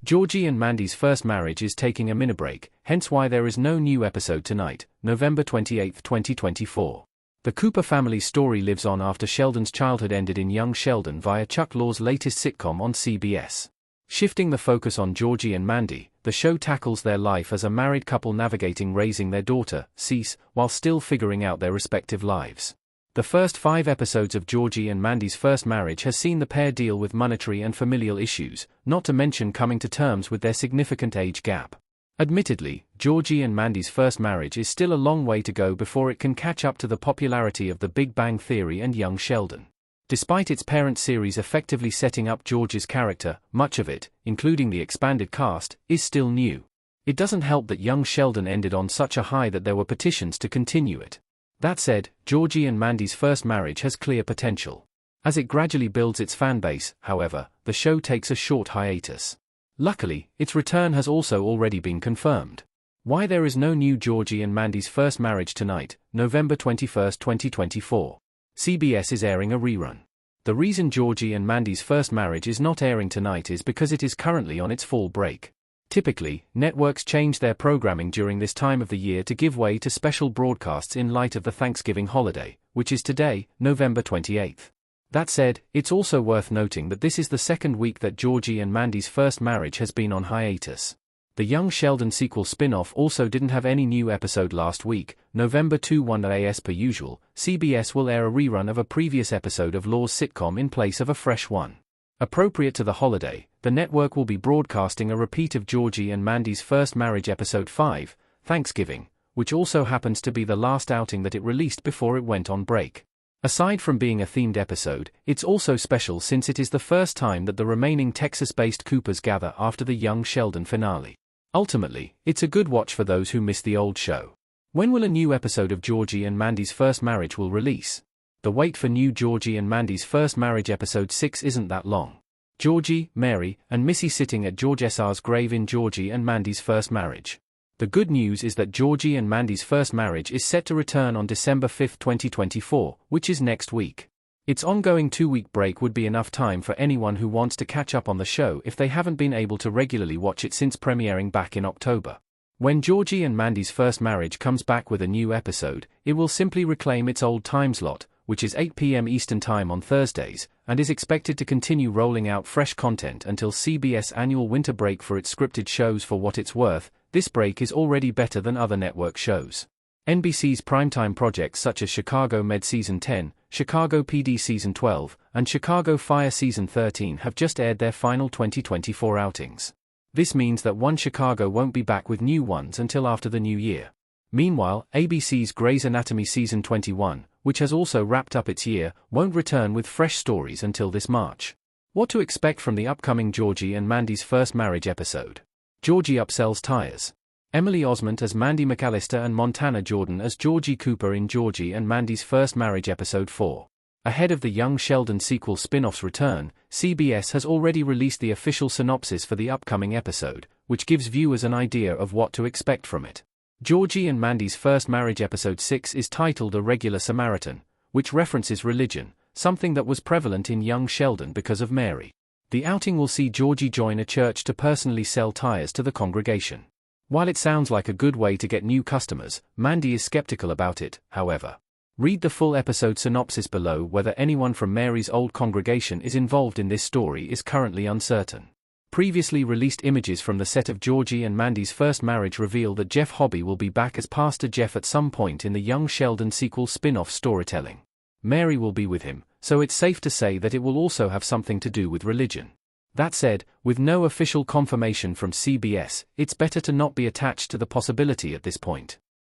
Georgie and Mandy's first marriage is taking a mini-break, hence why there is no new episode tonight, November 28, 2024. The Cooper family's story lives on after Sheldon's childhood ended in Young Sheldon via Chuck Lorre's latest sitcom on CBS. Shifting the focus on Georgie and Mandy, the show tackles their life as a married couple navigating raising their daughter, Cease, while still figuring out their respective lives. The first 5 episodes of Georgie and Mandy's first marriage has seen the pair deal with monetary and familial issues, not to mention coming to terms with their significant age gap. Admittedly, Georgie and Mandy's first marriage is still a long way to go before it can catch up to the popularity of The Big Bang Theory and Young Sheldon. Despite its parent series effectively setting up George's character, much of it, including the expanded cast, is still new. It doesn't help that Young Sheldon ended on such a high that there were petitions to continue it. That said, Georgie and Mandy's first marriage has clear potential. As it gradually builds its fanbase, however, the show takes a short hiatus. Luckily, its return has also already been confirmed. Why there is no new Georgie and Mandy's first marriage tonight, November 21, 2024. CBS is airing a rerun. The reason Georgie and Mandy's first marriage is not airing tonight is because it is currently on its fall break. Typically, networks change their programming during this time of the year to give way to special broadcasts in light of the Thanksgiving holiday, which is today, November 28. That said, it's also worth noting that this is the second week that Georgie and Mandy's first marriage has been on hiatus. The Young Sheldon sequel spin-off also didn't have any new episode last week, November 21. As per usual, CBS will air a rerun of a previous episode of Lorre's sitcom in place of a fresh one. Appropriate to the holiday, the network will be broadcasting a repeat of Georgie and Mandy's first marriage episode 5, Thanksgiving, which also happens to be the last outing that it released before it went on break. Aside from being a themed episode, it's also special since it is the first time that the remaining Texas-based Coopers gather after the Young Sheldon finale. Ultimately, it's a good watch for those who miss the old show. When will a new episode of Georgie and Mandy's first marriage will release? The wait for new Georgie and Mandy's first marriage episode 6 isn't that long. Georgie, Mary, and Missy sitting at George S.R.'s grave in Georgie and Mandy's first marriage. The good news is that Georgie and Mandy's first marriage is set to return on December 5, 2024, which is next week. Its ongoing 2-week break would be enough time for anyone who wants to catch up on the show if they haven't been able to regularly watch it since premiering back in October. When Georgie and Mandy's first marriage comes back with a new episode, it will simply reclaim its old time slot, which is 8 p.m. Eastern Time on Thursdays, and is expected to continue rolling out fresh content until CBS annual winter break for its scripted shows. For what it's worth, this break is already better than other network shows. NBC's primetime projects such as Chicago Med Season 10, Chicago PD Season 12, and Chicago Fire Season 13 have just aired their final 2024 outings. This means that One Chicago won't be back with new ones until after the new year. Meanwhile, ABC's Grey's Anatomy Season 21, which has also wrapped up its year, won't return with fresh stories until this March. What to expect from the upcoming Georgie and Mandy's first marriage episode? Georgie upsells tires. Emily Osment as Mandy McAllister and Montana Jordan as Georgie Cooper in Georgie and Mandy's first marriage episode 4. Ahead of the Young Sheldon sequel spin-off's return, CBS has already released the official synopsis for the upcoming episode, which gives viewers an idea of what to expect from it. Georgie and Mandy's first marriage episode 6 is titled A Regular Samaritan, which references religion, something that was prevalent in Young Sheldon because of Mary. The outing will see Georgie join a church to personally sell tires to the congregation. While it sounds like a good way to get new customers, Mandy is skeptical about it, however. Read the full episode synopsis below. Whether anyone from Mary's old congregation is involved in this story is currently uncertain. Previously released images from the set of Georgie and Mandy's first marriage reveal that Jeff Hobby will be back as Pastor Jeff at some point in the Young Sheldon sequel spin-off storytelling. Mary will be with him, so it's safe to say that it will also have something to do with religion. That said, with no official confirmation from CBS, it's better to not be attached to the possibility at this point.